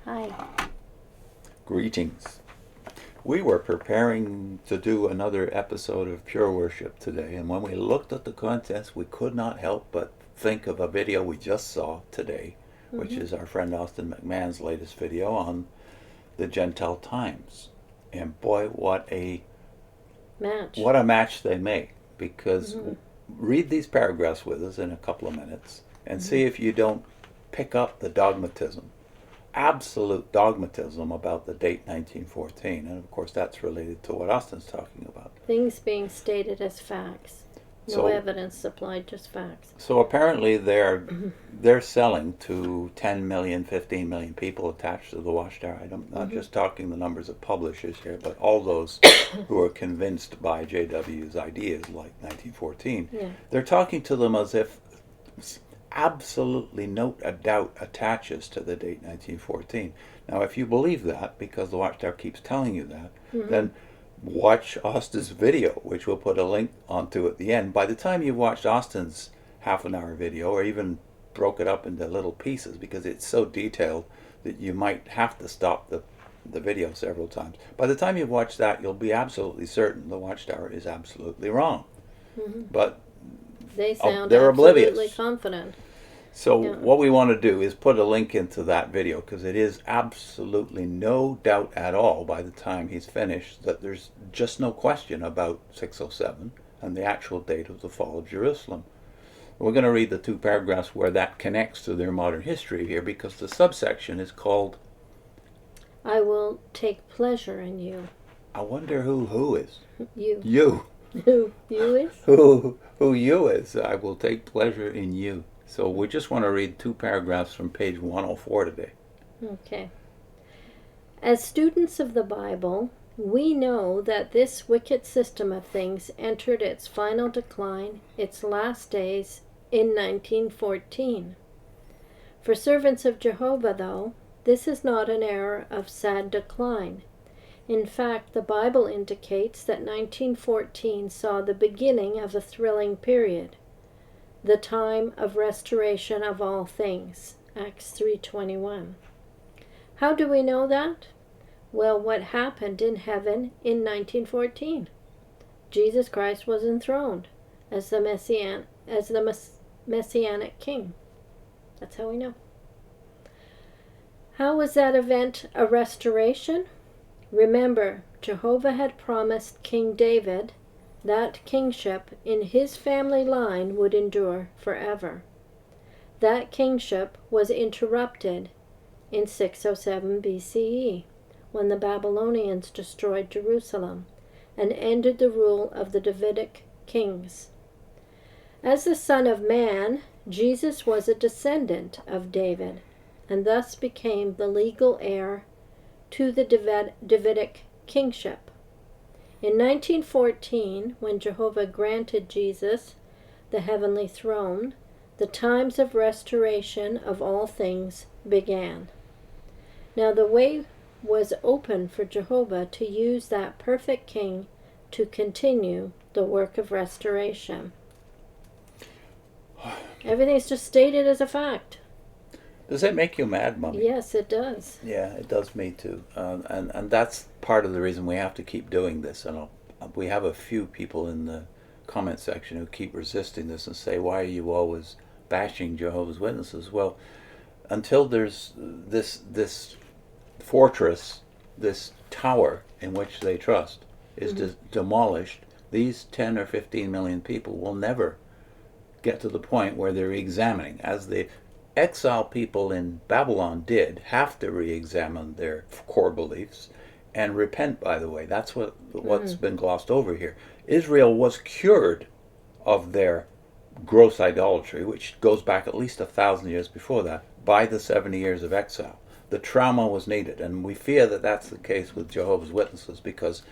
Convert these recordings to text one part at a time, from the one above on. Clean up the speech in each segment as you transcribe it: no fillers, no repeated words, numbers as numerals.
Hi. Greetings. We were preparing to do another episode of Pure Worship today, and when we looked at the contents, we could not help but think of a video we just saw today, which is our friend Austin McMahon's latest video on the Gentile times. And boy, what a match they make, because read these paragraphs with us in a couple of minutes and see if you don't pick up the dogmatism. Absolute dogmatism about the date 1914, and of course that's related to what Austin's talking about. Things being stated as facts. No evidence supplied, just facts. So apparently they're selling to 10 million, 15 million people attached to the Watchtower. I'm not just talking the numbers of publishers here, but all those who are convinced by JW's ideas like 1914. Yeah. They're talking to them as if absolutely no doubt attaches to the date 1914. Now, if you believe that, because the Watchtower keeps telling you that, then watch Austin's video, which we'll put a link onto at the end. By the time you've watched Austin's half-an-hour video, or even broke it up into little pieces, because it's so detailed that you might have to stop the video several times. By the time you've watched that, you'll be absolutely certain the Watchtower is absolutely wrong. But They sound they're absolutely oblivious. confident. So what we want to do is put a link into that video, because it is absolutely no doubt at all by the time he's finished that there's just no question about 607 and the actual date of the fall of Jerusalem. We're going to read the two paragraphs where that connects to their modern history here, because the subsection is called I will take pleasure in you. I wonder who is. You. You. Who you is? Who you is. I will take pleasure in you. So we just want to read two paragraphs from page 104 today. Okay. As students of the Bible, we know that this wicked system of things entered its final decline, its last days, in 1914. For servants of Jehovah, though, this is not an era of sad decline. In fact, the Bible indicates that 1914 saw the beginning of a thrilling period, the time of restoration of all things, Acts 3:21. How do we know that? Well, what happened in heaven in 1914? Jesus Christ was enthroned as the Messianic King. That's how we know. How was that event a restoration? Remember, Jehovah had promised King David that kingship in his family line would endure forever. That kingship was interrupted in 607 BCE, when the Babylonians destroyed Jerusalem and ended the rule of the Davidic kings. As the Son of Man, Jesus was a descendant of David, and thus became the legal heir to the Davidic kingship. In 1914, when Jehovah granted Jesus the heavenly throne, the times of restoration of all things began. Now the way was open for Jehovah to use that perfect king to continue the work of restoration. Everything's just stated as a fact. Does that make you mad, Mommy? Yes, it does. Yeah, it does me too. And that's part of the reason we have to keep doing this. And we have a few people in the comment section who keep resisting this and say, why are you always bashing Jehovah's Witnesses? Well, until there's this fortress, this tower in which they trust is demolished, these 10 or 15 million people will never get to the point where they're examining, as the exile people in Babylon did, have to re-examine their core beliefs and repent, by the way. That's what's been glossed over here. Israel was cured of their gross idolatry, which goes back at least 1,000 years before that, by the 70 years of exile. The trauma was needed, and we fear that that's the case with Jehovah's Witnesses, because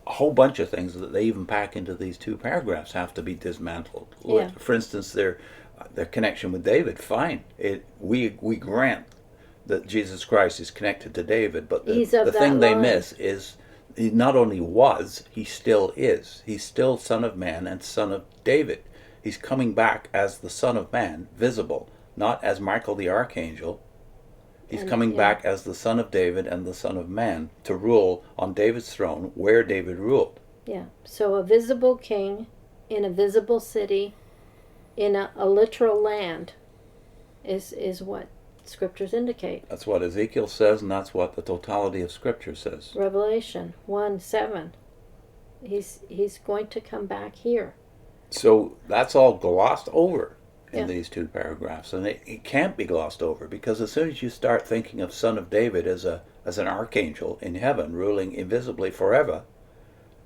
a whole bunch of things that they even pack into these two paragraphs have to be dismantled. Yeah. For instance, their connection with David, fine. We grant that Jesus Christ is connected to David, but the thing they miss is he not only was, he still is. He's still Son of Man and Son of David. He's coming back as the Son of Man, visible, not as Michael the Archangel, He's coming back as the Son of David and the Son of Man to rule on David's throne where David ruled. Yeah. So a visible king in a visible city in a literal land is what scriptures indicate. That's what Ezekiel says, and that's what the totality of Scripture says. Revelation 1:7. He's going to come back here. So that's all glossed over in Yeah. these two paragraphs, and it can't be glossed over, because as soon as you start thinking of Son of David as an archangel in heaven ruling invisibly forever,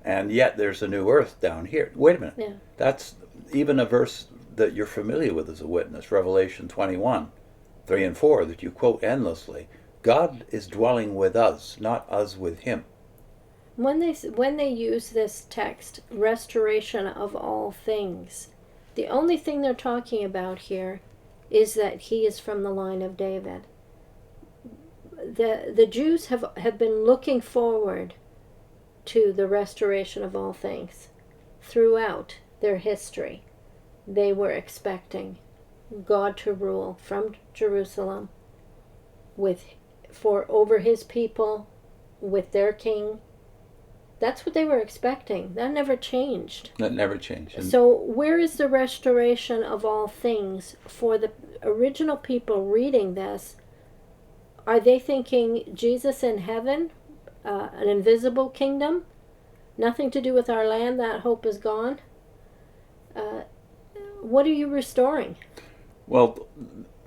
and yet there's a new earth down here. Wait a minute. Yeah. That's even a verse that you're familiar with as a witness, Revelation 21:3 and 4, that you quote endlessly. God is dwelling with us, not us with him. When they use this text, restoration of all things, the only thing they're talking about here is that he is from the line of David. The Jews have been looking forward to the restoration of all things throughout their history. They were expecting God to rule from Jerusalem over his people with their king. That's what they were expecting. That never changed. That never changed. And so where is the restoration of all things for the original people reading this? Are they thinking Jesus in heaven, an invisible kingdom, nothing to do with our land, that hope is gone? What are you restoring? Well,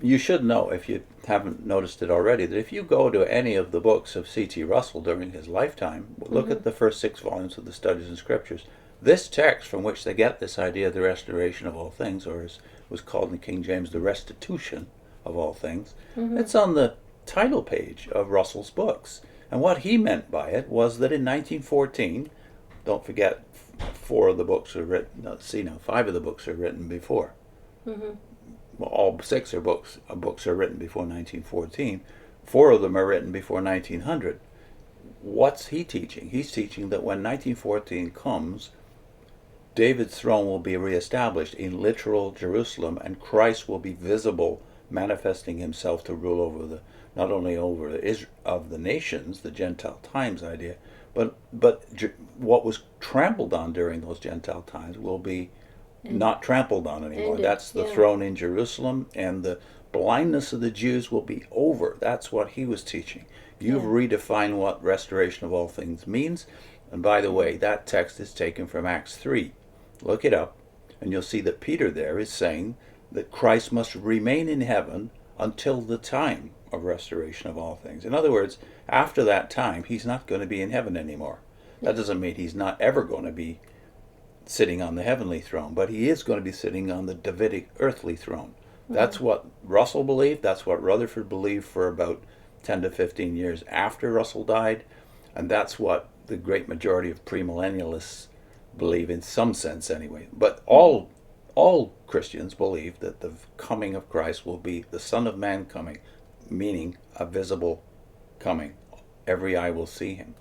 you should know, if you haven't noticed it already, that if you go to any of the books of C.T. Russell during his lifetime, look at the first 6 volumes of the Studies in Scriptures, this text from which they get this idea of the restoration of all things, or as was called in King James, the restitution of all things, it's on the title page of Russell's books. And what he meant by it was that in 1914, don't forget 4 of the books are written, 5 of the books are written before. Well, all 6 books are written before 1914. 4 of them are written before 1900. What's he teaching? He's teaching that when 1914 comes, David's throne will be reestablished in literal Jerusalem, and Christ will be visible, manifesting himself to rule over not only over of the nations, the Gentile times idea, but what was trampled on during those Gentile times will be not trampled on anymore. That's the throne in Jerusalem, and the blindness of the Jews will be over. That's what he was teaching. You've redefined what restoration of all things means. And by the way, that text is taken from Acts 3. Look it up, and you'll see that Peter there is saying that Christ must remain in heaven until the time of restoration of all things. In other words, after that time, he's not going to be in heaven anymore. That doesn't mean he's not ever going to be sitting on the heavenly throne, but he is going to be sitting on the Davidic earthly throne. That's what Russell believed. That's what Rutherford believed for about 10 to 15 years after Russell died, and that's what the great majority of premillennialists believe, in some sense anyway. But all Christians believe that the coming of Christ will be the Son of Man coming, meaning a visible coming. Every eye will see him.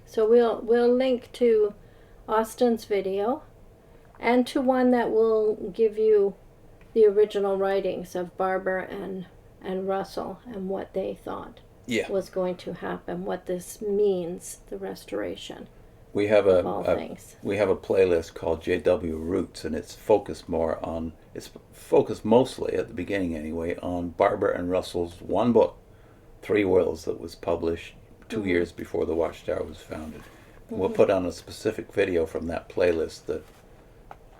So we'll link to Austin's video and to one that will give you the original writings of Barber and Russell and what they thought was going to happen, what this means, the restoration. We have of all things. We have a playlist called JW Roots, and it's focused mostly at the beginning anyway on Barber and Russell's one book, 3 Wills, that was published 2 years before the Watchtower was founded. We'll put on a specific video from that playlist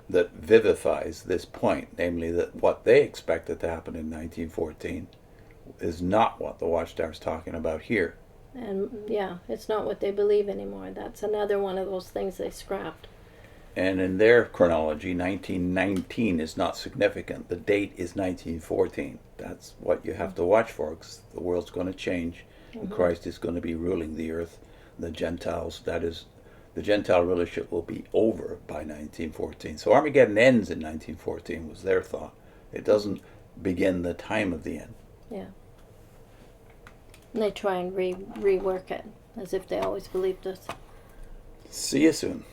that vivifies this point, namely that what they expected to happen in 1914 is not what the Watchtower is talking about here. And it's not what they believe anymore. That's another one of those things they scrapped. And in their chronology, 1919 is not significant. The date is 1914. That's what you have to watch for, because the world's going to change, and Christ is going to be ruling the earth. The Gentiles, that is, the Gentile rulership will be over by 1914. So Armageddon ends in 1914 was their thought. It doesn't begin the time of the end. Yeah. And they try and rework it as if they always believed this. See you soon.